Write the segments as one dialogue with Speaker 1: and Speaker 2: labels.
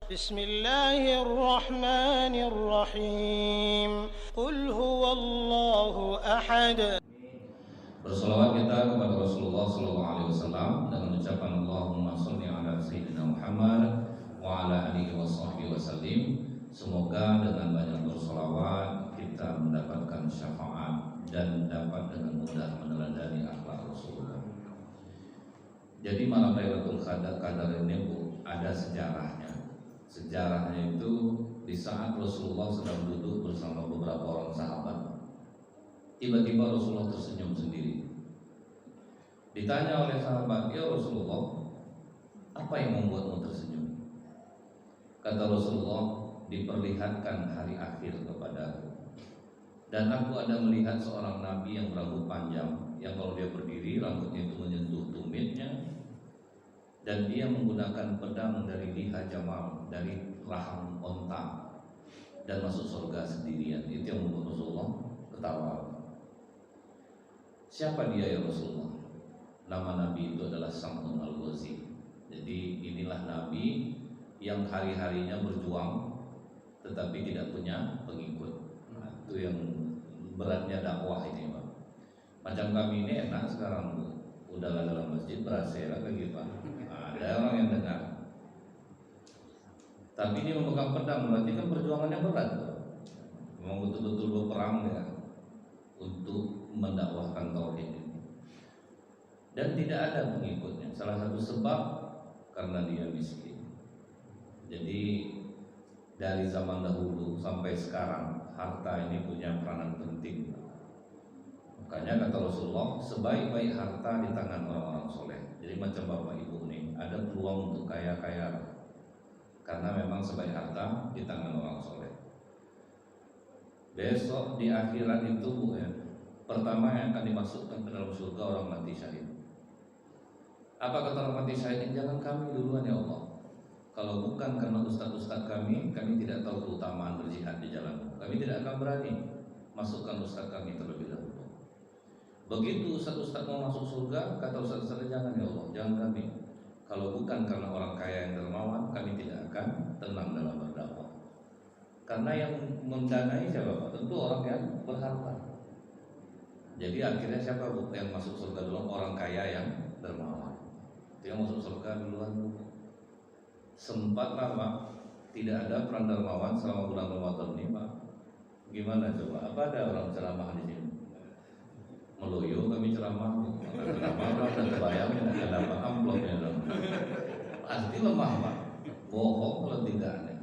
Speaker 1: بسم الله الرحمن الرحيم قل هو الله أحد.
Speaker 2: Bersolawat kita kepada Rasulullah SAW dengan ucapan Allahumma sholli ala Sayyidina Muhammad wa ala alihi wa sahbihi wasallim. Semoga dengan banyak bersolawat kita mendapatkan syafaat dan dapat dengan mudah meneladani akhlak Rasulullah. Jadi malam Lailatul Qadar ini ada sejarahnya. Sejarahnya itu di saat Rasulullah sedang duduk bersama beberapa orang sahabat, tiba-tiba Rasulullah tersenyum sendiri. Ditanya oleh sahabat, "Ya Rasulullah, apa yang membuatmu tersenyum?" Kata Rasulullah, "Diperlihatkan hari akhir kepadaku. Dan aku ada melihat seorang nabi yang berambut panjang, yang kalau dia berdiri rambutnya itu menyentuh tumitnya, dan dia menggunakan pedang dari liha jamal, dari rahang onta, dan masuk surga sendirian." Itu yang membuat Rasulullah ketawa. Siapa dia ya Rasulullah? Nama nabi itu adalah Sam'un al-Ghazi. Jadi inilah nabi yang hari-harinya berjuang tetapi tidak punya pengikut. Nah, itu yang beratnya dakwah ini, Pak. Macam kami ini enak sekarang, Bu. Udahlah dalam masjid berasera lagi, Pak. Ada orang yang dengar. Tapi ini memegang pedang, berarti kan perjuangannya berat, Pak. Memang betul-betul berperang ya untuk mendakwahkan tauhid ini. Dan tidak ada pengikutnya. Salah satu sebab karena dia miskin. Jadi dari zaman dahulu sampai sekarang harta ini punya peranan penting. Makanya kata Rasulullah, sebaik-baik harta di tangan orang-orang soleh. Jadi macam bapak ibu nih, ada peluang untuk kaya-kaya karena memang sebaik harta di tangan orang soleh. Besok di akhirat itu, Bu, ya, pertama yang akan dimasukkan ke dalam surga orang mati syahid. Apa kata orang mati syahid? Jangan kami duluan ya Allah. Kalau bukan karena ustaz-ustaz kami tidak tahu keutamaan berjihad di jalan. Kami tidak akan berani masukkan ustaz kami terlebih dahulu. Begitu ustaz-ustaz mau masuk surga, kata ustaz-ustaz, jangan ya Allah, jangan kami. Kalau bukan karena orang kaya yang dermawan, kami tidak akan tenang dalam berdakwah. Karena yang mendanai siapa, Pak? Tentu orang yang berharta. Jadi akhirnya siapa, Bu, yang masuk surga dulu? Orang kaya yang dermawan. Itu yang masuk surga duluan, Bu. Sempat lama tidak ada peran dermawan selama bulan Ramadan ini, Pak. Gimana coba? Apa ada orang ceramah di sini? Meloyo kami ceramah, udah terbayang tidak dapat amplopnya dong. Pasti lemah, Pak. Bohong kalau tidak ada.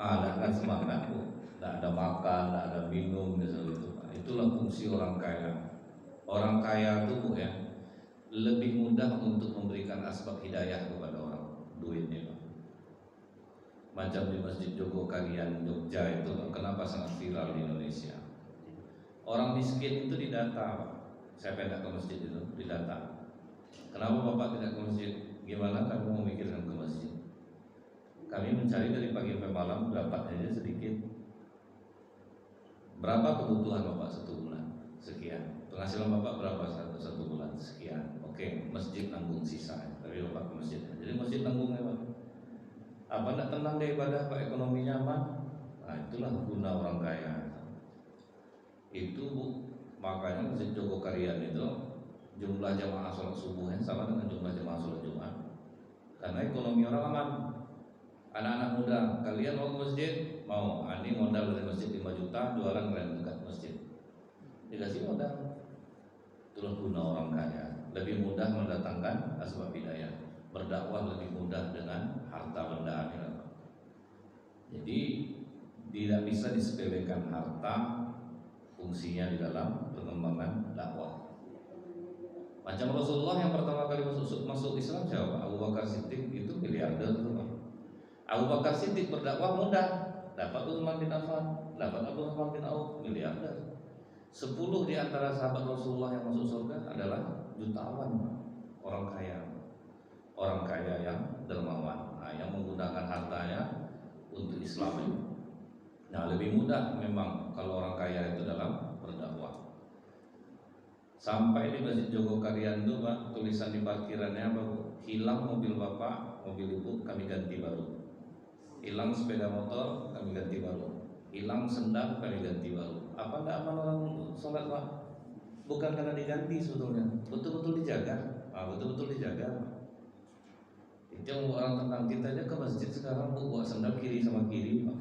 Speaker 2: Ada kan semangat, Bu. Tidak ada makan, tidak ada minum, misalnya itu, Pak. Itulah fungsi orang kaya. Orang kaya itu, Bu, ya, lebih mudah untuk memberikan asbab hidayah kepada orang. Duitnya, Pak. Macam di Masjid Jogokarian Jogja itu, kenapa sangat viral di Indonesia? Orang miskin itu didata, Pak. Saya pindah ke masjid itu, didata. Kenapa Bapak tidak ke masjid? Gimana kamu memikirkan ke masjid? Kami mencari dari pagi sampai malam, dapatnya sedikit. Berapa kebutuhan Bapak satu bulan? Sekian. Penghasilan Bapak berapa satu bulan? Sekian. Oke, masjid nanggung sisa. Tapi Bapak ke masjid. Jadi masjid nanggungnya, Pak. Apa tidak tenang dia ibadah, Pak, ekonominya aman? Nah, itulah guna orang kaya. Itu, Bu, makanya Masjid Jogokarian itu jumlah jamaah sholat subuhnya sama dengan jumlah jamaah sholat Jumat. Karena ekonomi orang aman. Anak-anak muda, kalian mau ke masjid? Mau. Ini modal dari masjid 5 juta, jualan kalian dekat masjid. Dikasih modal. Itulah guna orang kaya. Lebih mudah mendatangkan asbab hidayah. Berdakwah lebih mudah dengan harta benda akhirat. Jadi tidak bisa disepelekan harta fungsinya di dalam pengembangan dakwah. Macam Rasulullah yang pertama kali masuk Islam siapa? Abu Bakar Siddiq, itu miliarder tuh, Pak. Abu Bakar Siddiq berdakwah mudah, dapat Utsman bin Affan, dapat Abdurrahman bin Auf, miliarder. 10 di antara sahabat Rasulullah yang masuk surga adalah jutawan, Pak. Orang kaya yang dermawan, yang menggunakan hartanya untuk Islam. Nah, lebih mudah memang kalau orang kaya itu dalam berdakwah. Sampai di Masjid Jogokarian itu, Pak, tulisan di parkirannya, Pak, hilang mobil Bapak, mobil Ibu kami ganti baru. Hilang sepeda motor, kami ganti baru. Hilang sendal, kami ganti baru. Apa enggak aman orang sholat Pak? Bukan karena diganti sebetulnya, betul-betul dijaga. Betul-betul dijaga. Itu yang orang tentang kita aja ke masjid sekarang bawa sendal kiri sama kiri Pak.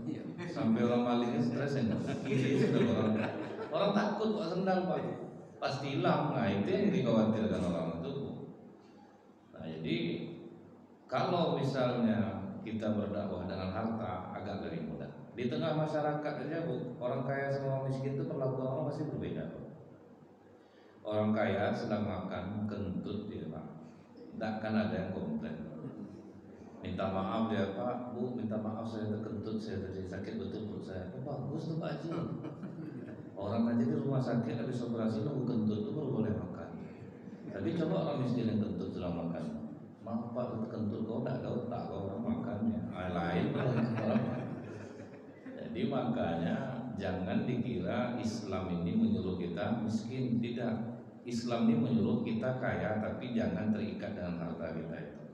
Speaker 2: Sampai orang malingnya stres ya. Kiri sendal orang takut bawa sendal Pak. Pasti hilang. Nah itu yang dikhawatirkan orang itu. Nah jadi kalau misalnya kita berdakwah dengan harta agak lebih mudah. Di tengah masyarakat aja Bu, orang kaya sama orang miskin itu perlakuan orang masih berbeda. Orang kaya sedang makan kentut dia Pak, tidak akan ada yang komplain. Minta maaf dia Pak, Bu, minta maaf saya terkentut, saya tadi sakit betul perut saya. Bagus tuh Pak Haji. Orang aja di rumah sakit habis operasi nunggu kentut itu baru boleh makan. Tapi coba orang miskin yang kentut sedang makan. Maaf Pak, itu kentut kau tak ada otak kau orang makannya. Lain orang. Jadi makanya jangan dikira Islam ini menyuruh kita miskin, tidak. Islam ini menyuruh kita kaya, tapi jangan terikat dengan harta kita itu.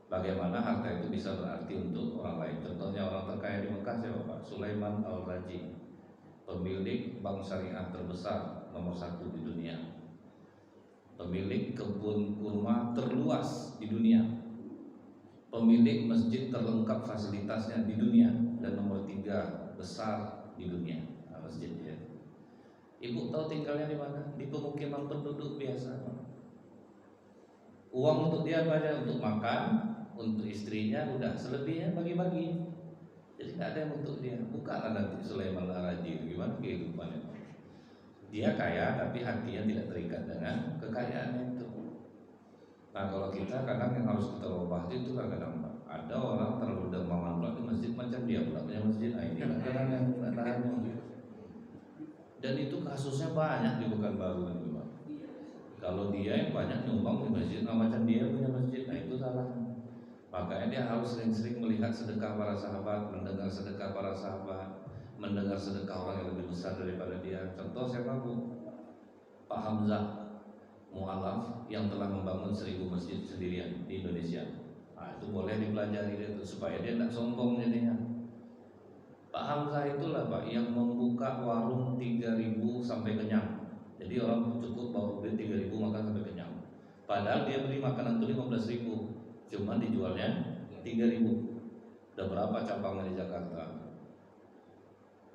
Speaker 2: Bagaimana harta itu bisa berarti untuk orang lain? Contohnya orang terkaya di Mekah siapa Pak? Sulaiman Al-Raji, pemilik bank syariah terbesar nomor 1 di dunia, pemilik kebun kurma terluas di dunia, pemilik masjid terlengkap fasilitasnya di dunia dan nomor 3 besar di dunia masjidnya. Ibu tahu tinggalnya di mana? Di pemukiman penduduk biasa. Uang untuk dia banyak, untuk makan, untuk istrinya, udah selebihnya bagi-bagi. Jadi tidak ada yang untuk dia. Bukanlah nanti Sulaiman Al-Raji gimana kehidupannya. Dia kaya tapi hatinya tidak terikat dengan kekayaannya itu. Nah kalau kita kadang yang harus kita ubah itu kadang ada orang terlalu dermawan pula di masjid macam dia pula punya masjid. Nah ini kadang yang tidak tahan. Dan itu kasusnya banyak di Pekanbaru ini Pak. Kalau dia yang banyak nyumbang di masjid, macam dia punya masjid, nah itu salah. Makanya dia harus sering-sering melihat sedekah para sahabat, mendengar sedekah para sahabat, mendengar sedekah orang yang lebih besar daripada dia. Contoh siapa Bu? Pak Hamzah Mu'alaf yang telah membangun 1000 masjid sendirian di Indonesia. Nah itu boleh dipelajari dia tuh, supaya dia tidak sombong jadinya. Pak Hamzah itulah Pak yang membuka warung 3.000 sampai kenyang. Jadi orang cukup bawa duit 3.000 makan sampai kenyang. Padahal dia beli makanan itu 15.000, cuma dijualnya 3.000. Udah berapa cabangnya di Jakarta?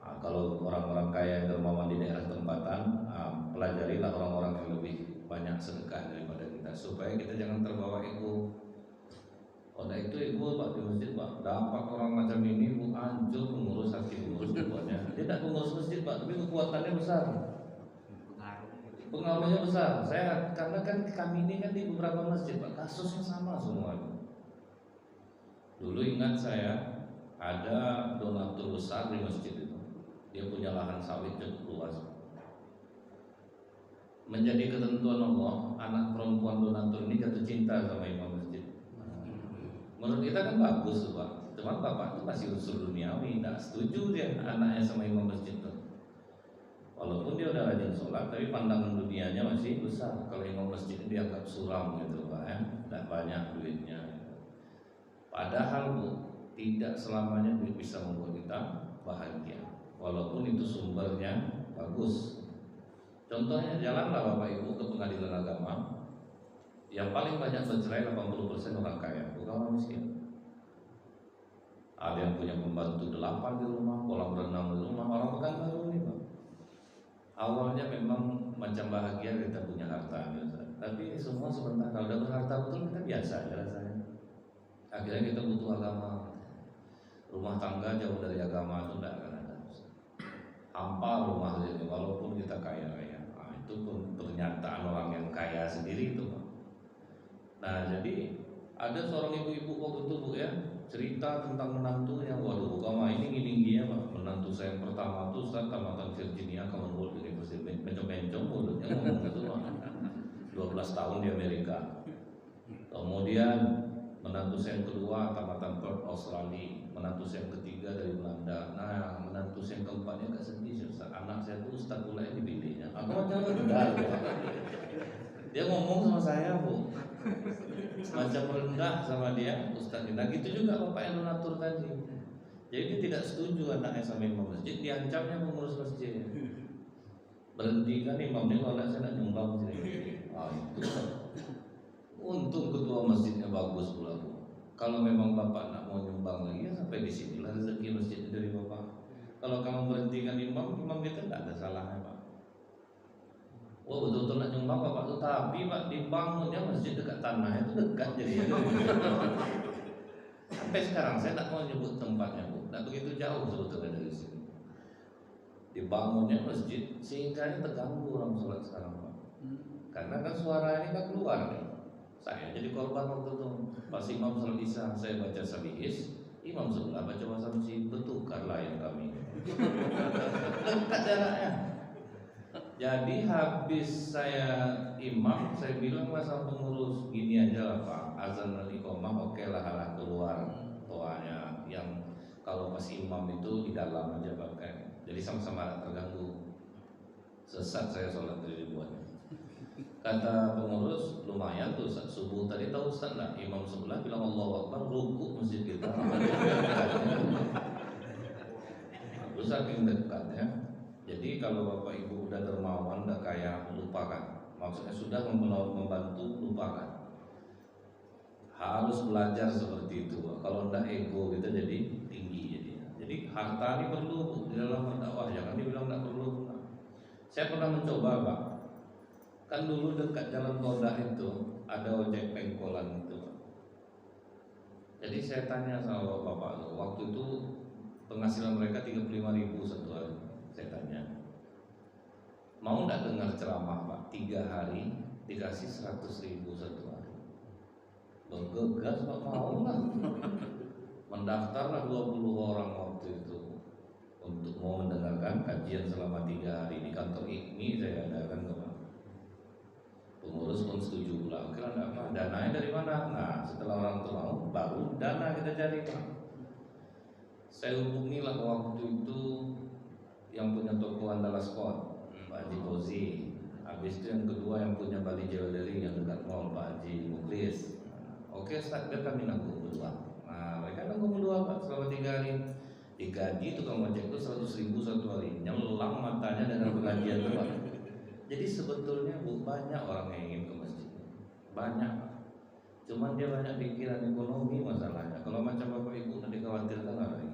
Speaker 2: Nah, kalau orang-orang kaya yang dermawan di daerah tempatan, pelajarilah orang-orang yang lebih banyak sedekah daripada kita, supaya kita jangan terbawa ego. Oleh itu ibu Pak di masjid Pak, dapat orang macam ini Bu hancur mengurus hati mengurus tubuhnya. Dia tidak mengurus masjid Pak, tapi kekuatannya besar, pengaruhnya besar. Karena kan kami ini kan di beberapa masjid Pak, kasusnya sama semua. Dulu ingat saya ada donatur besar di masjid itu, dia punya lahan sawit cukup luas. Menjadi ketentuan Allah, anak perempuan donatur ini jatuh cinta sama imam masjid. Menurut kita kan bagus Pak, cuman bapak itu masih unsur duniawi, tidak setuju dia anaknya sama imam masjid itu. Walaupun dia udah rajin sholat, tapi pandangan dunianya masih besar. Kalau imam masjid ini dianggap suram gitu Pak, tidak banyak duitnya. Padahal Bu, tidak selamanya duit bisa membuat kita bahagia, walaupun itu sumbernya bagus. Contohnya jalanlah Bapak Ibu ke pengadilan agama, yang paling banyak bercerai 80% orang kaya, bukan orang miskin. Ada yang punya pembantu 8 di rumah, kolam renang di rumah, orang Pekanbaru ini Pak. Awalnya memang macam bahagia kita punya harta, tapi semua sebentar. Kalau udah berharta betul kita biasa aja rasanya. Akhirnya kita butuh agama. Rumah tangga jauh dari agama itu tidak akan ada. Hampa rumah ini walaupun kita kaya raya. Nah, itu pernyataan orang yang kaya sendiri itu Pak. Nah jadi ada seorang ibu-ibu waktu itu Bu ya, cerita tentang menantunya. Waduh agama ini gini-gini ya Pak. Menantu saya yang pertama itu Ustaz tamatan Virginia Commonwealth University, bencong-bencong mulutnya ngomong gitu Pak. 12 tahun di Amerika. Kemudian menantu saya yang kedua tamatan Perth Australia, menantu saya yang ketiga dari Belanda. Nah menantu saya yang keempatnya agak sedih Ustaz, anak saya itu Ustaz pula yang dipilihnya. Aku macam udah dia ngomong sama saya Bu, Macam rendah sama dia ustaz. Nah gitu juga bapak yang donatur tadi. Jadi dia tidak setuju anaknya sama imam masjid, diancamnya pengurus masjid. Berhentikan imamnya kalau saya nak nyumbang sini. Itu. Untung ketua masjidnya bagus pula. Kalau memang bapak nak mau nyumbang lagi ya sampai di sinilah rezeki masjid dari bapak. Kalau kamu berhentikan imam kita tidak ada salahnya pak. Wah betul-betul nak nyumbang bapak tuh, tapi pak dibangunnya masjid dekat tanah itu dekat jadi. Sampai sekarang saya tak mau nyebut tempatnya bu, tak begitu jauh sebetulnya dari sini. Dibangunnya masjid sehingga terganggu orang sholat sekarang pak. Karena kan suara ini kan keluar nih. Saya jadi korban waktu itu. Pas imam sholat isya saya baca sabihis, imam sebelah baca wasamsi, bertukar layar kami. Dekat jaraknya. Jadi habis saya imam, saya bilang sama pengurus gini aja lah pak, azan dan iqamah oke lah halah keluar toanya, yang kalau pas imam itu di dalam aja pakai. Jadi sama-sama terganggu. Sesat saya sholat dari ribuan. Kata pengurus, lumayan tuh saat subuh tadi tahu Ustaz lah, imam sebelah bilang Allahu Akbar, ruku masjid kita. Aku saking dekatnya. Jadi kalau bapak ibu udah dermawan, udah kaya, lupakan. Maksudnya sudah membantu, lupakan. Harus belajar seperti itu. Kalau enggak ego kita jadi tinggi jadinya. Jadi harta ini perlu di dalam berdakwah, jangan dibilang enggak perlu. Saya pernah mencoba pak. Kan dulu dekat jalan Kodah itu ada ojek pengkolan itu. Jadi saya tanya sama bapak, waktu itu penghasilan mereka 35.000 satu hari. Saya tanya, mau nggak dengar ceramah pak? 3 hari dikasih 100.000 satu hari. Bergegas pak, mau lah. Mendaftarlah 20 orang waktu itu untuk mau mendengarkan kajian selama 3 hari di kantor ini saya adakan ke pak. Pengurus pun setuju pula. Kira apa? Dananya dari mana? Nah, setelah orang tua mau, baru dana kita cari pak. Saya hubungilah waktu itu yang punya toko Andala Sport, Pak Haji Fauzi. Habis itu yang kedua yang punya Bali Jewelry yang dekat mall, Pak Haji Muklis. Oke, start biar kami nanggung berdua. Nah, mereka nanggung berdua pak selama 3 hari. Digaji tukang ojek itu 100.000 satu hari. Nyelang matanya dengan pengajian itu pak. Jadi sebetulnya bu, banyak orang yang ingin ke masjid, banyak. Cuman dia banyak pikiran ekonomi masalahnya. Kalau macam bapak ibu nanti khawatirkan lagi.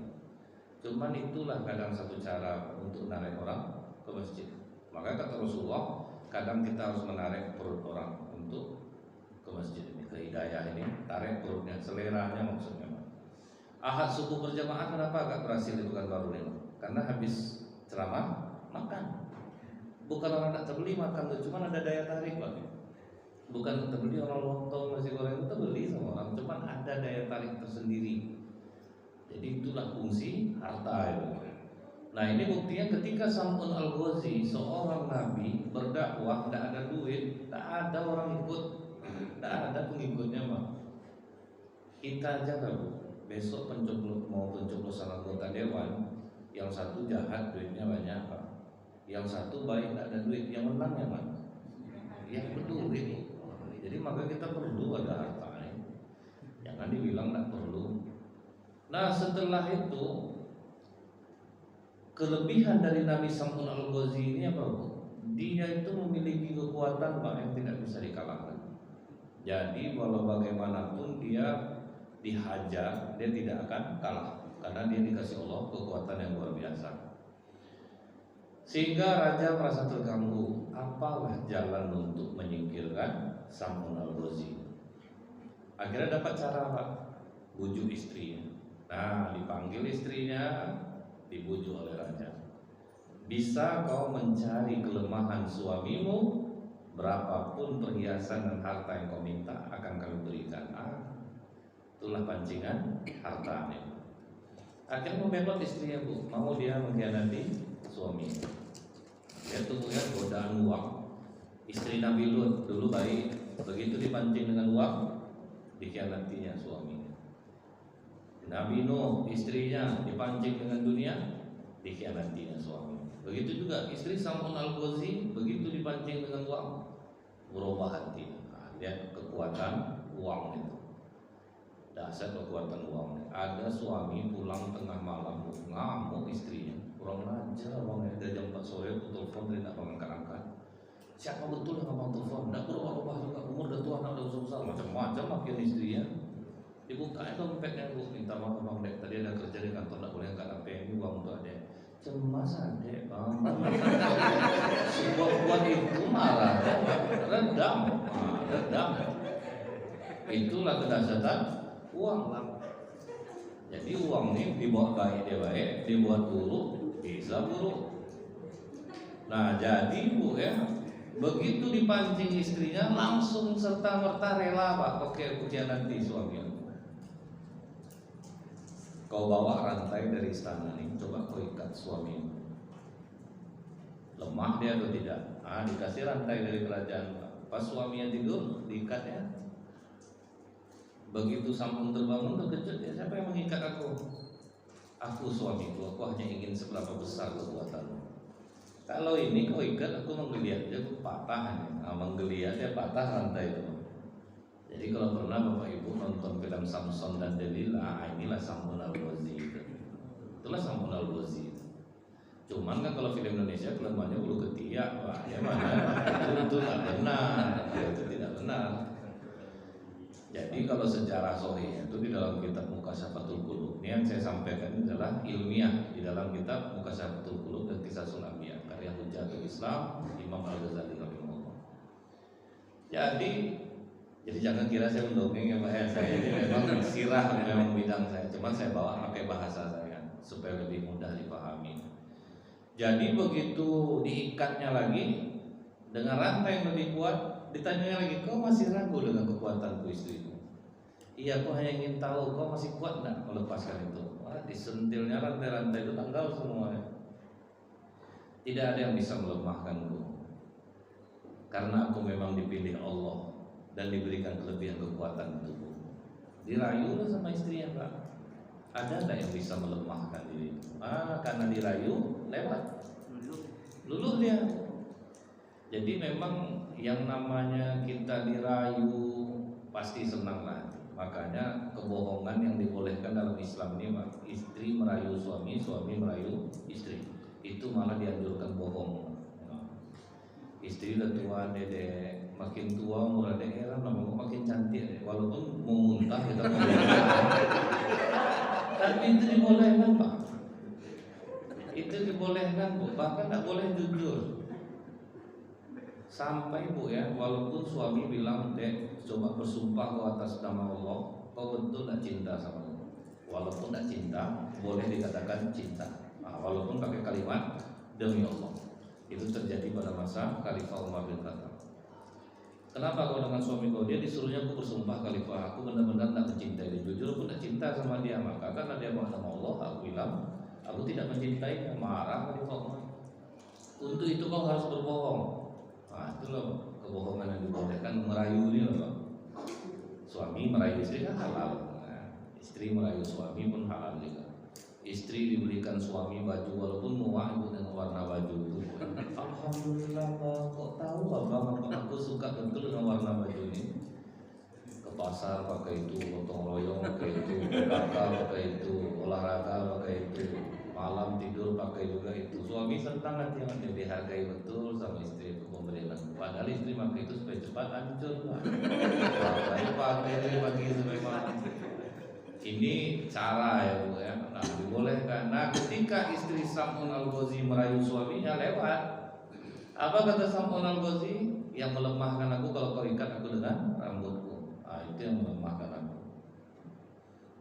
Speaker 2: Cuman itulah kadang satu cara untuk menarik orang ke masjid. Maka kata Rasulullah, kadang kita harus menarik perut orang untuk ke masjid ini, ke hidayah ini, tarik perutnya, seleranya maksudnya. Ahad subuh berjamaah kenapa agak berhasil di Pekanbaru ini? Karena habis ceramah makan. Bukan orang tak terbeli makan tuh, cuman ada daya tarik pak. Bukan terbeli orang lontong nasi goreng itu terbeli sama orang, cuman ada daya tarik tersendiri. Jadi itulah fungsi harta itu. Nah ini buktinya ketika Sam'un Al-Ghazi, seorang nabi berdakwah, tidak ada duit, tak ada orang ikut, tak ada pengikutnya pak. Kita aja kalau besok mau pencoblosan anggota dewan, yang satu jahat duitnya banyak pak. Yang satu baik tak ada duit, yang menang yang mana? Yang berduit. Jadi maka kita perlu ada harta ini. Jangan dibilang tak perlu. Nah setelah itu kelebihan dari Nabi Sam'un Al-Ghazi ini apa bu? Dia itu memiliki kekuatan pak yang tidak bisa dikalahkan. Jadi walau bagaimanapun dia dihajar, dia tidak akan kalah karena dia dikasih Allah kekuatan yang luar biasa. Sehingga raja merasa terganggu. Apalah jalan untuk menyingkirkan Sam'un Al-Ghazi? Akhirnya dapat cara pak, bujuk istrinya. Nah dipanggil istrinya, dibujuk oleh raja. Bisa kau mencari kelemahan suamimu, berapapun perhiasan dan harta yang kau minta akan kami berikan. Itulah pancingan hartanya. Akhirnya membebas istrinya bu, mau dia mengkhianati suami. Dia tunggu ya godaan uang. Istri Nabi Lut dulu baik, begitu dipancing dengan uang, dikhianatinya suaminya. Nabi Nuh istrinya dipancing dengan dunia, dikhianatinya suami. Begitu juga istri Sam'un Al-Ghazi, begitu dipancing dengan uang, berubah hati. Nah, lihat kekuatan uang itu. Dasar kekuatan uang. Ada suami pulang tengah malam ngamuk istrinya, kurang ajar abang, dari jam 4 sore aku telepon dia tak angkat-angkat. Siapa betul yang abang telepon? Tidak berubah-ubah juga, umur udah tua, anak udah besar, macam-macam makin istrinya. Dibuka dompetnya, bu, minta maaf bang dek, tadi ada kerja di kantor tidak boleh angkat HP, ini uang untuk adek. Cemas adek bang. Buat itu marah, redam. Itulah kedahsyatan uang. Jadi uang ini dibuat baik dia baik, dibuat buruk bisa buruk. Nah jadi bu ya, begitu dipancing istrinya langsung serta merta rela pak. Oke pujian nanti suami. Kau bawa rantai dari istana ini, coba kau ikat suami. Lemah dia atau tidak? Dikasih rantai dari kerajaan. Pas suaminya tidur, diikatnya. Begitu sampun terbangun, terkejut ya, siapa yang mengikat aku? Aku suamiku, aku hanya ingin seberapa besar kekuatanmu. Kalau ini kau ikat, aku menggeliat dia, aku patah. Menggeliat dia patah rantai itu. Jadi kalau pernah Bapak Ibu nonton film Samson dan Delila, inilah Samson Al-Ghazi itu. Itulah Samson Al-Ghazi. Cuman kan kalau film Indonesia kelemahannya bulu ketiak, Pak. Ya mana? Itu tidak benar. Itu tidak benar. Jadi kalau sejarah sahih itu di dalam kitab Mukasyafatul Qulub, ini yang saya sampaikan ini adalah ilmiah di dalam kitab Mukasyafatul Qulub dan Qisasul Anbiya karya Hujjatul Islam Imam Al-Ghazali rahimahullah. Jadi jangan kira saya mendongeng ya Pak ya, saya ini memang sirah memang bidang saya, cuma saya bawa pakai bahasa saya supaya lebih mudah dipahami. Jadi begitu diikatnya lagi dengan rantai yang lebih kuat, ditanya lagi, kau masih ragu dengan kekuatanku istriku? Iya, aku hanya ingin tahu kau masih kuat tidak melepaskan itu. Disentilnya rantai-rantai itu tanggal semuanya. Tidak ada yang bisa melemahkanku, karena aku memang dipilih Allah dan diberikan kelebihan kekuatan tubuh. Dirayu sama istrinya Pak. Ada tak yang bisa melemahkan diri? Karena dirayu lewat luluh dia. Jadi memang yang namanya kita dirayu pasti senang lah. Makanya kebohongan yang dibolehkan dalam Islam ini Pak, istri merayu suami, suami merayu istri, itu malah dianjurkan bohong. Istri udah tua dedek, makin tua umur adek heran lama makin cantik, walaupun mau muntah kita tapi itu dibolehkan Pak. Itu dibolehkan Bu, bahkan tak boleh jujur. Sampai Bu ya, walaupun suami bilang dek coba bersumpah kau atas nama Allah, kau betul tak cinta sama Allah. Walaupun tak cinta, boleh dikatakan cinta. Walaupun pakai kalimat demi Allah. Itu terjadi pada masa Khalifah Umar bin Khattab. Kenapa kau dengan suami kau? Dia disuruhnya aku bersumpah Khalifah, aku benar-benar tak mencintai dia. Jujur aku tak cinta sama dia. Maka karena dia sama Allah, aku bilang aku tidak mencintainya. Marah Khalifah Umar. Untuk itu kau harus berbohong. Itu loh kebohongan yang dibolehkan, merayu ini loh. Suami merayu istri kan halal. Istri merayu suami pun halal juga. Istri dibelikan suami baju walaupun muak dengan warna baju itu. Alhamdulillah Bang, kok tahu Abang aku suka betul dengan warna baju ini. Ke pasar pakai itu, gotong royong pakai itu, kakak pakai itu, olahraga pakai itu, malam tidur pakai juga itu. Suami senang hati yang dihargai betul sama istri itu pemberian. Padahal istri pakai itu supaya cepat hancur lah. Pakai pagi supaya mati. Ini cara ya Bu ya, dibolehkan. Nah ketika istri Sam'un Al-Ghazi merayu suaminya lewat, apa kata Sam'un Al-Ghazi? Yang melemahkan aku kalau kau ikat aku dengan rambutku. Itu yang melemahkan aku.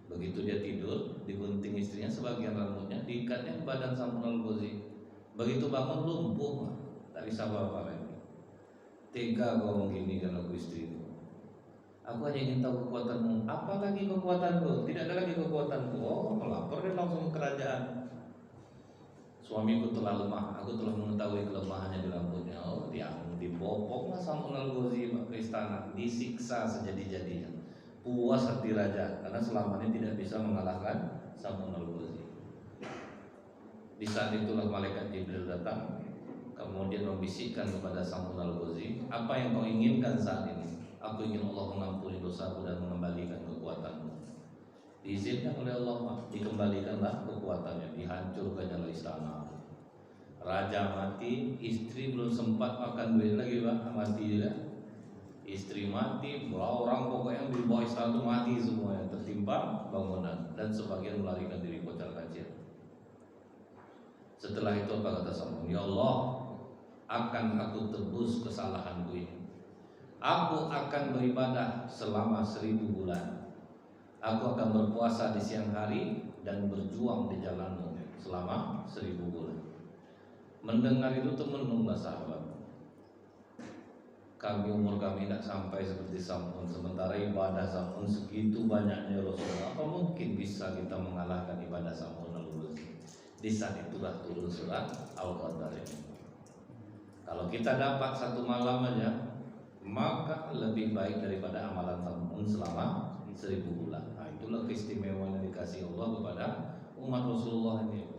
Speaker 2: Begitu dia tidur, digunting istrinya sebagian rambutnya, diikatnya ke badan Sam'un Al-Ghazi. Begitu bangun lumpuh, tak bisa apa-apa lagi. Tega kau begini kalau aku istriku. Aku hanya ingin tahu kekuatanmu. Apa lagi kekuatanku? Tidak ada lagi kekuatanku. Melapor dia langsung ke kerajaan. Suamiku telah lemah. Aku telah mengetahui kelemahannya di rambutnya. Dia dibopoklah Sam'un Al-Ghazi ke istana, disiksa sejadi-jadinya. Puas hati raja karena selama ini tidak bisa mengalahkan Sam'un Al-Ghazi. Di saat itulah malaikat Jibril datang, kemudian membisikkan kepada Sam'un Al-Ghazi, apa yang kau inginkan saat ini? Aku ingin Allah mengampuni dosaku dan mengembalikan kekuatanmu. Diizinkan oleh Allah, dikembalikanlah kekuatannya, dihancurkannya istana. Raja mati, istri belum sempat makan duit lagi Pak, mati juga. Istri mati, orang pokoknya yang di bawah istana itu mati semuanya, tertimpa bangunan dan sebagian melarikan diri kocar kacir. Setelah itu apa kata Sam'un? Ya Allah, akan aku tebus kesalahanku ini. Aku akan beribadah selama 1000 bulan. Aku akan berpuasa di siang hari dan berjuang di jalanmu selama 1000 bulan. Mendengar itu temenunglah sahabat. Umur kami tidak sampai seperti Sam'un, sementara ibadah Sam'un segitu banyaknya Rasulullah. Apa mungkin bisa kita mengalahkan ibadah Sam'un lalu? Di saat itulah turun surat Al-Qadar ini. Kalau kita dapat satu malam aja, maka lebih baik daripada amalan Sam'un selama 1000 bulan. Nah, itulah keistimewaan yang dikasih Allah kepada umat Rasulullah ini.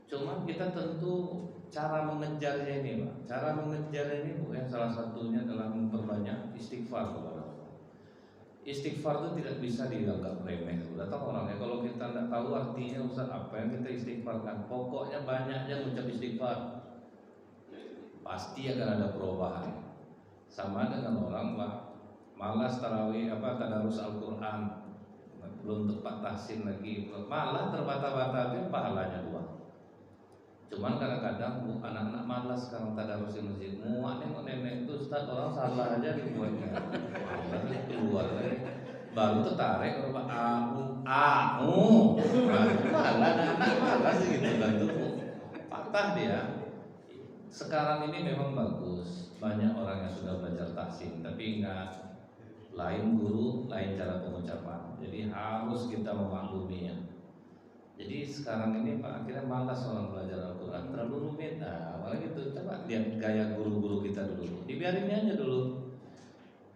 Speaker 2: Cuma kita tentu cara mengejarnya ini, Pak. Cara mengejar ini Bu, salah satunya adalah memperbanyak istighfar kepada Allah. Istighfar itu tidak bisa dianggap remeh. Sudah tahu orangnya, kalau kita tidak tahu artinya Ustaz apa yang kita istighfarkan, pokoknya banyaknya mengucap istighfar, pasti akan ada perubahan. Sama dengan orang Pak, malas tarawih tadarus Al-Quran, belum tepat tahsin lagi, malah terbata-bata itu pahalanya 2. Cuman kadang-kadang Bu, anak-anak malas sekarang tadarus di masjid. Muak nengok nenek itu Ustaz, orang salah aja dibuatnya. Keluar lagi. Baru tertarik orang malah anak malas gitu bantu Bu. Patah dia. Sekarang ini memang bagus, banyak orang yang sudah belajar tahsin, tapi ingat, lain guru, lain cara pengucapan. Jadi harus kita memakluminya. Jadi sekarang ini Pak, akhirnya malas orang belajar Al-Quran, terlalu rumit. Nah, malah gitu. Coba lihat gaya guru-guru kita dulu. Dibiarinnya aja dulu.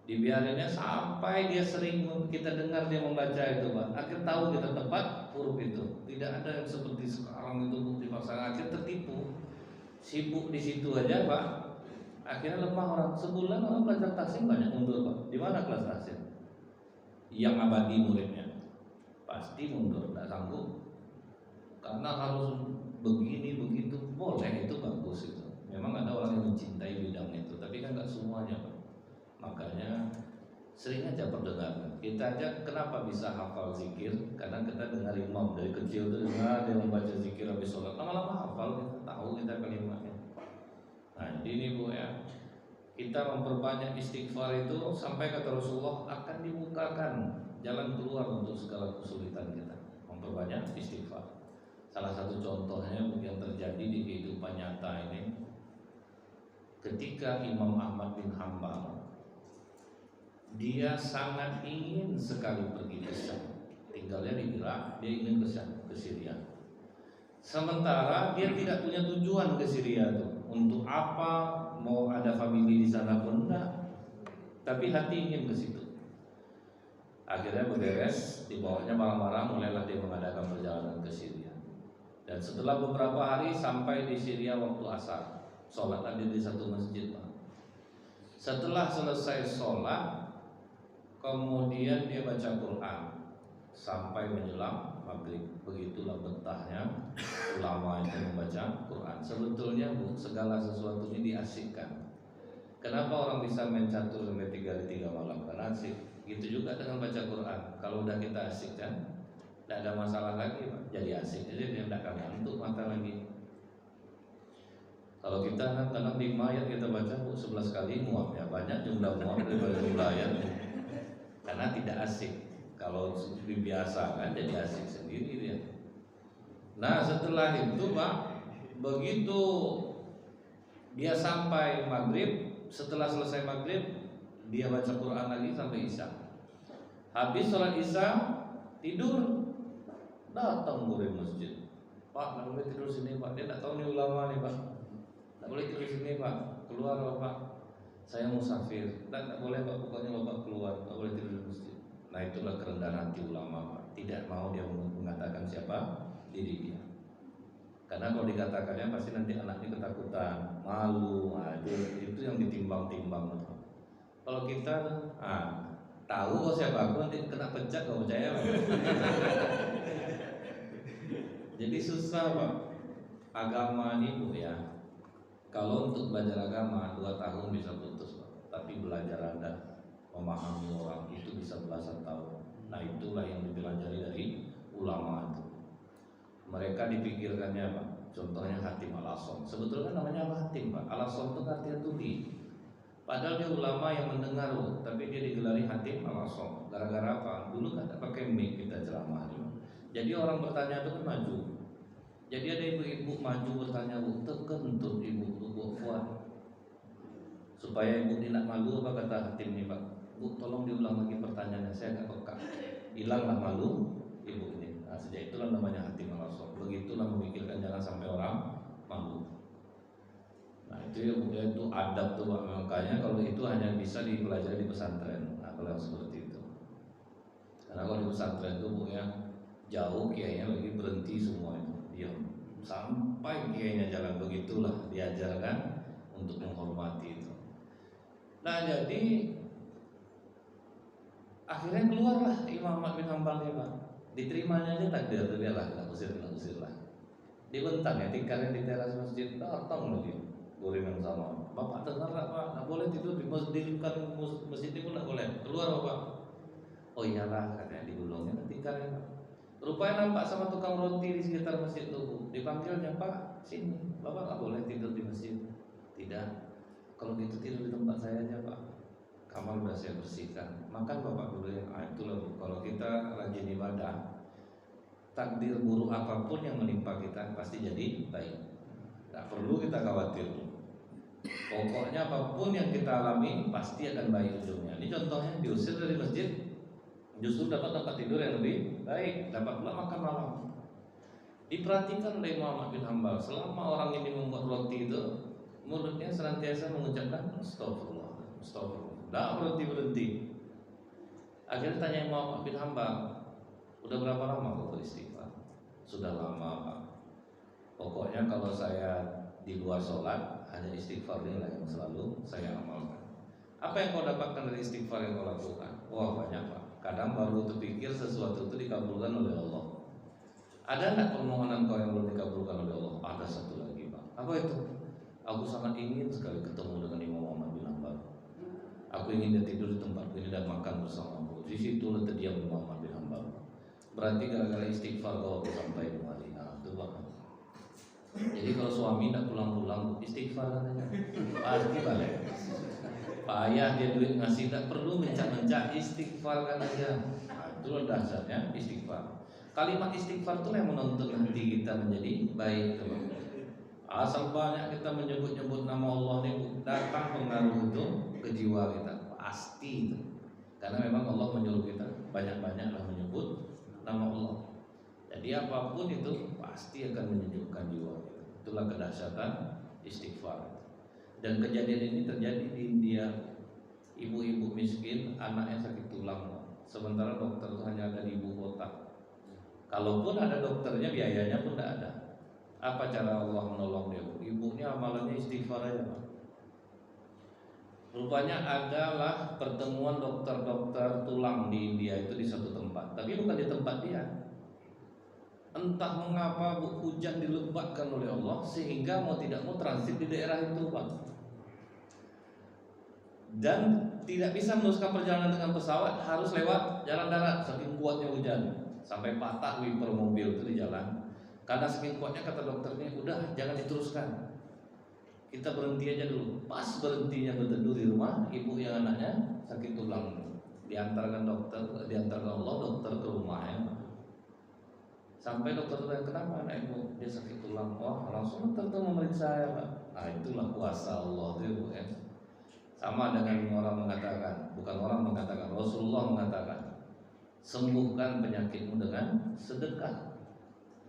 Speaker 2: Dibiarinnya sampai dia sering kita dengar dia membaca itu Pak. Akhir tahu kita tepat huruf itu. Tidak ada yang seperti sekarang itu dipaksa, akhir tertipu. Sibuk di situ aja Pak. Akhirnya lemah orang. Sebulan orang belajar tahsin banyak mundur Pak. Di mana kelas tahsin? Yang abadi muridnya pasti mundur, tidak sanggup. Karena harus begini begitu, boleh, itu bagus itu. Memang ada orang yang mencintai bidang itu, tapi kan nggak semuanya Pak. Makanya sering aja perdengaran. Kita aja kenapa bisa hafal zikir? Karena kita dengar imam dari kecil tuh dengar dia membaca zikir habis sholat, lama-lama hafal, kita tahu kita kalimatnya. Nah jadi ini Bu ya, kita memperbanyak istighfar itu sampai kata Rasulullah akan dibukakan jalan keluar untuk segala kesulitan kita. Memperbanyak istighfar. Salah satu contohnya yang terjadi di kehidupan nyata ini, ketika Imam Ahmad bin Hanbal, dia sangat ingin sekali pergi ke Syam. Tinggalnya di Irak, dia ingin ke Syam, ke Syria. Sementara dia tidak punya tujuan ke Syria itu. Untuk apa? Mau ada famili di sana pun enggak. Tapi hati ingin ke situ. Akhirnya beres, dibawanya marah-marah, mulailah dia mengadakan perjalanan ke Syria. Dan setelah beberapa hari sampai di Syria waktu asar, sholat ada di satu masjid Pak. Setelah selesai sholat, kemudian dia baca Quran sampai menjelang maghrib. Begitulah betahnya ulama itu membaca Quran. Sebetulnya Bu, segala sesuatu ini diasikkan. Kenapa orang bisa main catur sampai 3 hari 3 malam? Karena asik. Gitu juga dengan baca Quran. Kalau udah kita asikkan, tidak ada masalah lagi Pak. Jadi asik, jadi dia tidak akan ngantuk mata lagi. Kalau kita kadang 5 ayat kita baca 11 kali muak ya, banyak jumlah muak daripada jumlah ayat. Karena tidak asik. Kalau biasa kan jadi asik sendiri dia. Nah setelah itu Pak, begitu dia sampai maghrib, setelah selesai maghrib dia baca Quran lagi sampai isya. Habis sholat isya tidur. Datang murid masjid, Pak, nggak boleh tidur sini Pak. Dia tidak tahu nih ulama nih Pak. Nggak boleh tidur sini Pak. Keluar Bapak. Saya musafir. Tidak boleh Pak. Pokoknya Bapak keluar. Nggak boleh tidur di masjid. Nah itulah kerendahan hati ulama Pak. Tidak mau dia mengatakan siapa diri dia. Karena kalau dikatakannya pasti nanti anaknya ketakutan, malu. Nah, itu yang ditimbang-timbang. Kalau kita tahu kok siapa aku, nanti kena pecat kalau percaya Pak. Jadi susah Pak. Agama ini Bu ya, kalau untuk belajar agama 2 tahun bisa putus Pak. Tapi belajar Anda memahami orang itu bisa belasan tahun. Nah itulah yang dipelajari dari ulama itu. Mereka dipikirkannya Pak. Contohnya Hatim Al-Asom. Sebetulnya namanya apa Hatim Pak? Al-Asom itu artinya tuli. Padahal dia ulama yang mendengar loh, tapi dia digelari Hatim Al-Asom. Gara-gara apa? Dulu kan tidak pakai mic kita ceramah. Jadi orang bertanya itu kan maju. Jadi ada ibu-ibu maju bertanya, Bu, terkentut ibu kuat. Supaya ibu tidak malu, apa kata Hatim ini Pak? Bu, tolong diulang lagi pertanyaannya, saya agak peka. Hilanglah malu ibu ini. Nah, sejak itulah namanya Hatim Al-Asom. Begitulah memikirkan jangan sampai orang malu. Nah itu kemudian itu adab tuh Pak. Makanya kalau itu hanya bisa dipelajari di pesantren. Nah kalau yang seperti itu. Karena kalau di pesantren itu Bu ya, jauh kiainya lagi berhenti semua itu. Diam. Sampai kiainya jalan, begitulah diajarkan untuk menghormati itu. Nah jadi akhirnya keluarlah Imam Ahmad bin Hanbal ini Pak. Diterimanya aja takdir dia lah, kena usir lah. Dibentang ya, tinggalnya di teras masjid, datang lagi gurim yang sama. Bapak dengar lah Pak, nggak boleh tidur di masjid, kan masjid itu nggak boleh. Keluar Bapak. Oh iyalah, katanya digulungnya, tinggalnya Pak. Rupanya nampak sama tukang roti di sekitar masjid itu. Dipanggilnya, Pak, sini, Bapak nggak boleh tidur di masjid. Tidak. Kalau gitu tidur di tempat saya aja Pak. Kamar udah saya bersihkan. Makan Bapak dulu ya. Itulah Bu. Kalau kita rajin ibadah, takdir buruk apapun yang menimpa kita pasti jadi baik. Tak perlu kita khawatir. Pokoknya apapun yang kita alami pasti akan baik ujungnya. Ini contohnya diusir dari masjid, justru dapat tempat tidur yang lebih baik, dapat pula makan malam. Diperhatikan oleh Muhammad bin Hanbal, selama orang ini membuat roti itu, mulutnya senantiasa mengucapkan astagfirullah, astagfirullah. Tidak berhenti. Akhirnya tanya Muhammad bin Hanbal, udah berapa lama kau beristighfar? Sudah lama Pak. Pokoknya kalau saya di luar sholat, hanya istighfar inilah yang selalu saya amalkan. Apa yang kau dapatkan dari istighfar yang kau lakukan? Wah banyak Pak. Kadang baru terpikir sesuatu itu dikabulkan oleh Allah. Ada enggak permohonan kau yang belum dikabulkan oleh Allah? Ada satu lagi Pak. Apa itu? Aku sangat ingin sekali ketemu dengan Imam Muhammad bin Hanbal. Aku ingin dia tidur di tempatku ini dan makan bersamaku. Di situ terdiam Imam Muhammad bin Hanbal. Berarti gara-gara istighfar kau sampai kemari. Nah, itu Pak. Jadi kalau suami tidak pulang-pulang istighfar katanya, pasti balik. Pak ayah dia duit ngasih tak perlu mencak-mencak, istighfar katanya. Nah, itulah dasarnya istighfar. Kalimat istighfar itu yang menuntun hati kita menjadi baik. Asal banyak kita menyebut-nyebut nama Allah ini, datang pengaruh itu ke jiwa kita pasti itu. Karena memang Allah menyuruh kita banyak-banyaklah menyebut nama Allah. Jadi apapun itu pasti akan menyejukkan jiwa kita. Itulah kedahsyatan istighfar. Dan kejadian ini terjadi di India. Ibu-ibu miskin, anaknya sakit tulang, sementara dokter itu hanya ada di ibu kota. Kalaupun ada dokternya, biayanya pun tidak ada. Apa cara Allah menolong dia? Ibunya amalannya istighfar aja Pak. Rupanya adalah pertemuan dokter-dokter tulang di India itu di satu tempat, tapi bukan di tempat dia. Entah mengapa hujan dilebatkan oleh Allah sehingga mau tidak mau transit di daerah itu Pak. Dan tidak bisa meneruskan perjalanan dengan pesawat, harus lewat jalan darat saking kuatnya hujan, sampai patah wiper mobil itu di jalan. Karena saking kuatnya kata dokternya, udah jangan diteruskan, kita berhenti aja dulu. Pas berhentinya berteduh di rumah, ibu yang anaknya sakit tulang, diantarkan dokter, diantarkan Allah dokter ke rumahnya. Sampai dokter tanya, kenapa anak ibu? Dia sakit tulang. Wah langsung dokter tuh memeriksa ya Pak. Nah itulah kuasa Allah itu ya. Sama dengan orang mengatakan, bukan orang mengatakan, Rasulullah mengatakan, sembuhkan penyakitmu dengan sedekah.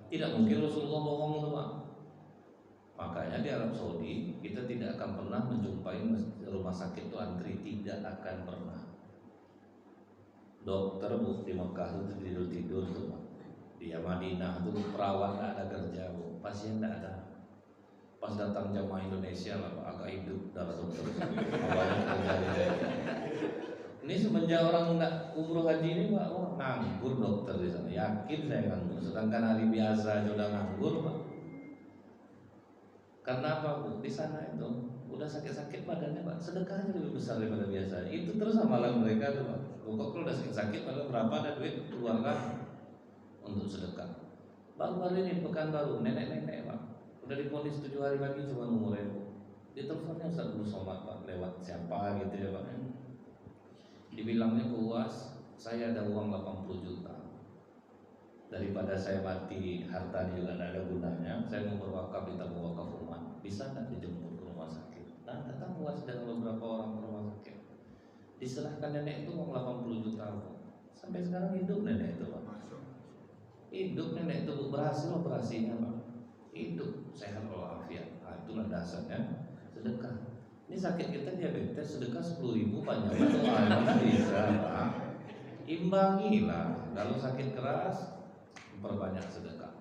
Speaker 2: Tidak mungkin Rasulullah bohong itu Pak. Makanya di Arab Saudi kita tidak akan pernah menjumpai rumah sakit itu antri, tidak akan pernah. Dokter di Mekah itu tidur tuh Pak. Di Madinah itu perawat tidak ada kerja, pasien tidak ada. Pas datang jamaah Indonesia lah Pak, agak hidup darah dokter. Awalnya kerja. Ini semenjak orang nggak umroh haji ini Pak, wah nganggur dokter di sana. Yakin saya nganggur. Sedangkan hari biasa sudah nganggur Pak. Karena apa Bu? Di sana itu udah sakit-sakit badannya Pak, sedekahnya lebih besar daripada biasa. Itu terus amalan mereka tuh Pak. Pokoknya kalau udah sakit-sakit padahal berapa ada duit keluarkan untuk sedekah. Baru-baru ini pekan baru nenek-nenek Pak, udah diponis 7 hari lagi cuma umurnya. Di teleponnya Ustaz Abdul Somad Pak, lewat siapa gitu ya Pak. Dibilangnya ke UAS, saya ada uang 80 juta. Daripada saya mati, hartanya juga tidak ada gunanya, saya mau berwakaf di tabung wakaf rumah. Bisa nggak dijemput ke rumah sakit? Nah, datang UAS dan beberapa orang ke rumah sakit. Diserahkan nenek itu uang 80 juta Pak. Sampai sekarang hidup nenek itu Pak. Hidup nenek itu berhasil operasinya Pak. Hidup sehat walafiat. Nah, itulah dasarnya sedekah. Ini sakit kita diabetes, sedekah 10.000 banyak atau bisa Pak. Imbangilah. Kalau sakit keras, perbanyak sedekah.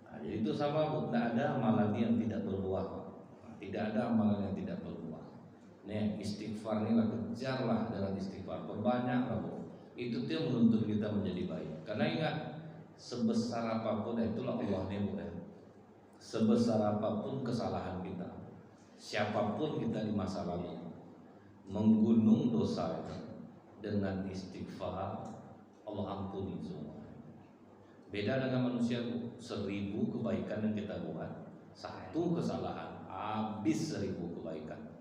Speaker 2: Nah, jadi itu sama Bu, tidak ada amalan yang tidak berbuah Pak. Nah, tidak ada amalan yang tidak berbuah. Nih istighfar inilah, kejarlah dengan istighfar, perbanyaklah Bu. Itu yang menuntut kita menjadi baik. Karena ingat, sebesar apapun itulah Allah nih Bu ya. Sebesar apapun kesalahan kita, siapapun kita di masa lalu, menggunung dosa itu dengan istighfar Allah ampuni semua. Beda dengan manusia Bu, 1000 kebaikan yang kita buat, satu kesalahan habis 1000 kebaikan.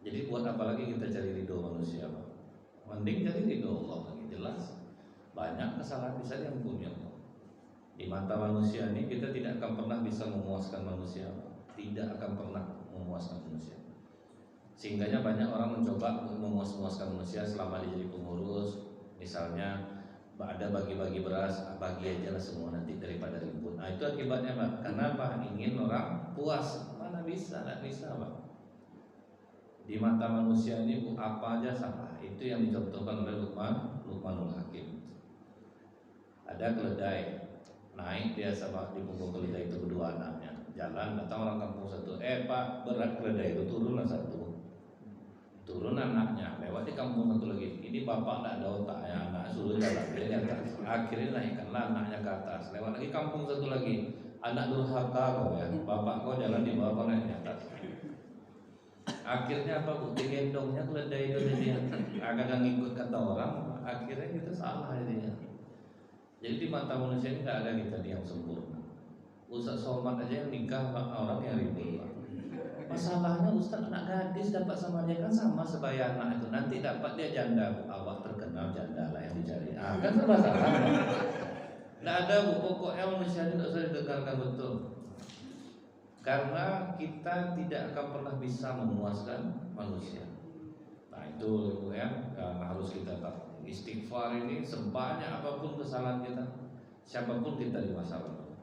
Speaker 2: Jadi buat apa lagi kita cari ridho manusia Pak? Mending cari ridho Allah lagi. Jelas banyak kesalahan bisa diampuni Allah. Di mata manusia ini kita tidak akan pernah bisa memuaskan manusia, tidak akan pernah memuaskan manusia. Sehingga banyak orang mencoba memuaskan manusia selama dia jadi pengurus. Misalnya ada bagi-bagi beras, bagi aja lah semua nanti daripada ribut. Nah itu akibatnya Pak. Karena Pak ingin orang puas, mana bisa, tidak bisa Pak. Di mata manusia ini Bu, apa aja salah. Itu yang dicontohkan oleh Luqmanul Hakim. Ada keledai naik dia sama di punggung keledai itu berdua anaknya. Jalan datang orang kampung satu, Pak berat keledai itu, turunlah satu. Turun anaknya, lewat di kampung satu lagi. Ini bapak tidak ada otaknya, anak suruh jalan dia di atas. Akhirnya naikkanlah anaknya ke atas. Lewat lagi kampung satu lagi, anak durhaka kau ya, bapak kau jalan di bawah, kau naik di atas. Akhirnya apa Bu? Digendongnya keledai itu dia agak ngikut kata orang. Akhirnya kita salah jadinya. Jadi di mata manusia ini tidak ada kita yang sempurna. Ustaz Somad aja yang nikah orang yang ribut Pak. Masalahnya Ustaz anak gadis dapat sama dia kan sama sebaya anak itu. Nanti dapat dia janda Bu. Awak terkenal janda lah yang dicari. Kan serba salah. Tidak ada Bu. Pokoknya manusia ini tidak usah didengarkan betul. Karena kita tidak akan pernah bisa memuaskan manusia. Nah itu Bu ya, harus kita tahu. Istighfar ini sebanyak apapun kesalahan kita, siapapun kita di masa lalu.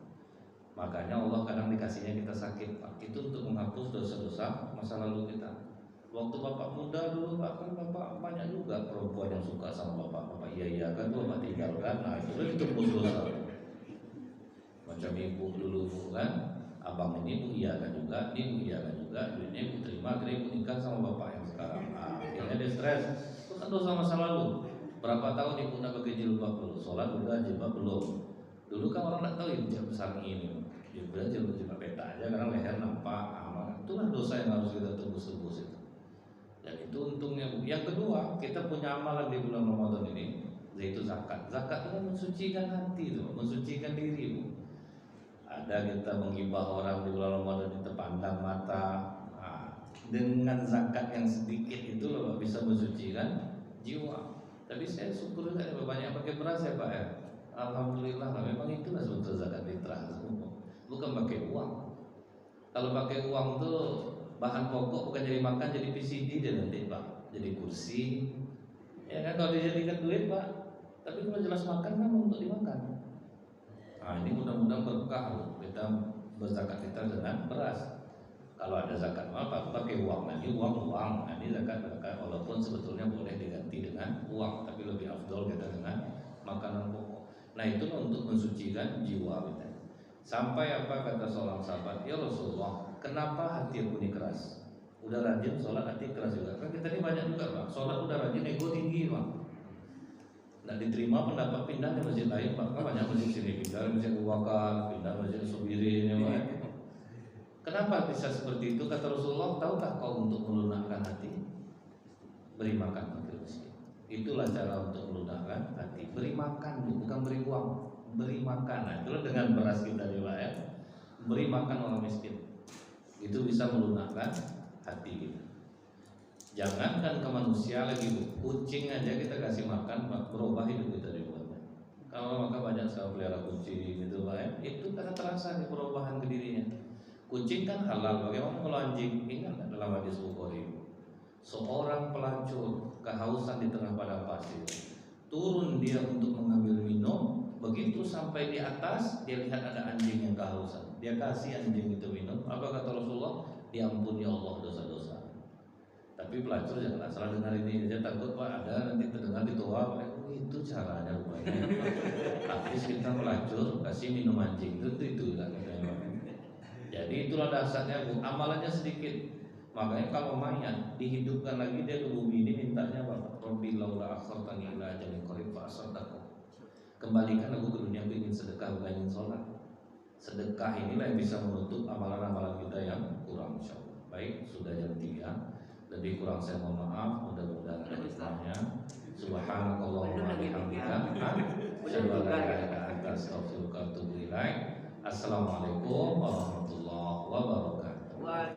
Speaker 2: Makanya Allah kadang dikasihnya kita sakit Pak, itu untuk menghapus dosa-dosa masa lalu kita. Waktu bapak muda dulu Pak, kan bapak banyak juga perempuan yang suka sama bapak. Iya kan tuh bapak tinggalkan. Nah itu tebus dosa. Macam ibu dulu Bu kan, abang ini Bu iya kan juga, ini Bu iya kan juga, duitnya Bu terima, akhirnya Bu nikah sama bapak yang sekarang. Nah, akhirnya dia stres, itu kan dosa masa lalu. Berapa tahun ibu nak pakai jilbab dulu, sholat udah, jilbab belum. Dulu kan orang tak tahu jilbab besar ini, jilbab peta aja, karena leher nampak. Itulah dosa yang harus kita tebus itu. Dan itu untungnya Bu. Yang kedua, kita punya amalan di bulan Ramadan ini, yaitu zakat. Zakat itu mensucikan hati itu, mensucikan diri Bu. Ada kita menghibah orang di bulan Ramadan itu pandang mata. Nah, dengan zakat yang sedikit itu loh bisa mensucikan jiwa. Tapi saya syukur juga banyak pakai beras ya Pak ya. Alhamdulillah, memang itulah sebetulnya zakat fitrah. Bukan pakai uang. Kalau pakai uang tuh bahan pokok bukan jadi makan, jadi PCD dia nanti Pak, jadi kursi. Ya kan kalau dijadikan duit Pak. Tapi kalau jelas makan kan untuk dimakan. Nah ini mudah-mudahan berkah kita berzakat kita dengan beras. Kalau ada zakat apa pakai uang, nah ini uang. Nah ini zakat walaupun sebetulnya boleh diganti dengan uang, tapi lebih afdol kita dengan makanan pokok. Nah itu untuk mensucikan jiwa kita. Sampai apa kata seorang sahabat, ya Rasulullah, kenapa hati aku ini keras? Udah rajin sholat hati keras juga. Kan kita ini banyak juga Pak, sholat udah rajin ego tinggi Pak. Nggak diterima pendapat pindah di masjid lain Pak. Kan banyak masjid sini, pindah di masjid Abu Bakar, pindah di masjid Subirin ya Pak. Kenapa bisa seperti itu? Kata Rasulullah, tahukah kau untuk melunakkan hati? Beri makan fakir miskin. Itulah cara untuk melunakkan hati. Beri makan, bukan beri uang. Beri makan. Nah, itulah dengan beras kita nih Pak ya. Beri makan orang miskin. Itu bisa melunakkan hati kita. Jangankan ke manusia lagi Bu, kucing aja kita kasih makan Pak, berubah hidup kita di luarnya. Kalau maka banyak sekali pelihara kucing gitu Pak ya. Itu karena terasa nih perubahan ke dirinya. Kucing kan halal, bagaimana kalau anjing? Ingat dalam hadis Bukhari, seorang pelacur kehausan di tengah padang pasir, turun dia untuk mengambil minum. Begitu sampai di atas, dia lihat ada anjing yang kehausan. Dia kasih anjing itu minum. Apa kata Rasulullah? Diampuni Allah dosa-dosa. Tapi pelacur jangan asal dengar ini. Dia takut Pak ada nanti terdengar di toa. Oh, itu caranya rupanya. Tapi kita pelacur kasih minum anjing itu lah katanya. Jadi itulah dasarnya Bu. Amalannya sedikit. Makanya kalau mayat dihidupkan lagi dia ke bumi ini mintanya Bapak, Rabbi laula akhartani ila ajalin qarib fa asaddaq. Kembalikan aku ke dunia, aku ingin sedekah bukan ingin sholat. Sedekah inilah yang bisa menutup amalan-amalan kita yang kurang insyaallah. Baik, sudah jam 3. Lebih kurang saya mohon maaf, mudah-mudahan ada hikmahnya. Subhanakallahumma bihamdika asyhadu an la ilaha illa anta astaghfiruka wa atubu ilaik. Assalamualaikum warahmatullahi wabarakatuh.